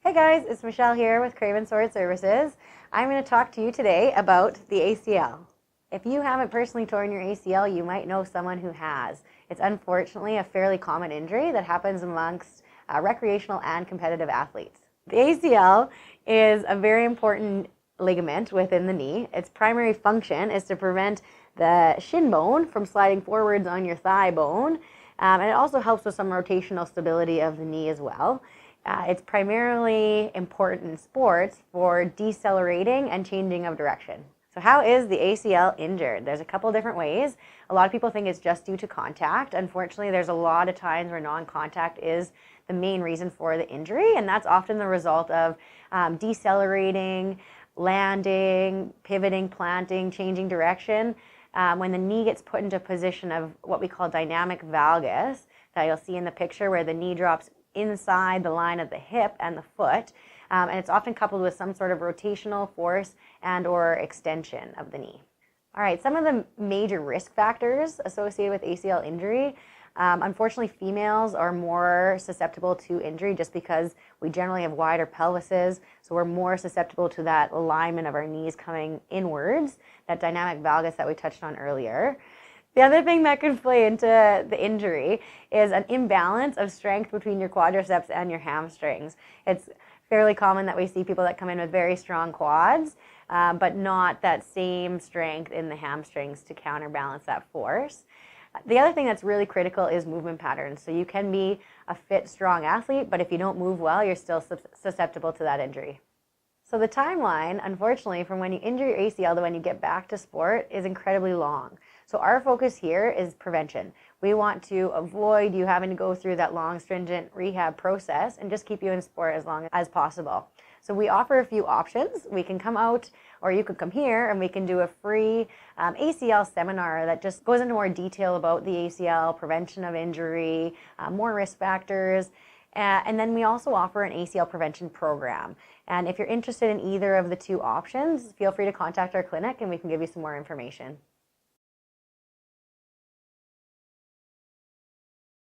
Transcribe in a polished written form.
Hey guys, it's Michelle here with Craven SPORT Services. I'm going to talk to you today about the ACL. If you haven't personally torn your ACL, you might know someone who has. It's unfortunately a fairly common injury that happens amongst recreational and competitive athletes. The ACL is a very important ligament within the knee. Its primary function is to prevent the shin bone from sliding forwards on your thigh bone, and it also helps with some rotational stability of the knee as well. It's primarily important in sports for decelerating and changing of direction. So how is the ACL injured? There's a couple different ways. A lot of people think it's just due to contact. Unfortunately, there's a lot of times where non-contact is the main reason for the injury, and that's often the result of decelerating, landing, pivoting, planting, changing direction. When the knee gets put into a position of what we call dynamic valgus, that you'll see in the picture where the knee drops inside the line of the hip and the foot, and it's often coupled with some sort of rotational force and or extension of the knee. All right, some of the major risk factors associated with ACL injury. Unfortunately, females are more susceptible to injury just because we generally have wider pelvises, so we're more susceptible to that alignment of our knees coming inwards, that dynamic valgus that we touched on earlier. The other thing that can play into the injury is an imbalance of strength between your quadriceps and your hamstrings. It's fairly common that we see people that come in with very strong quads, but not that same strength in the hamstrings to counterbalance that force. The other thing that's really critical is movement patterns. So you can be a fit, strong athlete, but if you don't move well, you're still susceptible to that injury. So the timeline, unfortunately, from when you injure your ACL to when you get back to sport is incredibly long. So our focus here is prevention. We want to avoid you having to go through that long, stringent rehab process and just keep you in sport as long as possible. So we offer a few options. We can come out, or you could come here and we can do a free ACL seminar that just goes into more detail about the ACL, prevention of injury, more risk factors. And then we also offer an ACL prevention program. And if you're interested in either of the two options, feel free to contact our clinic and we can give you some more information.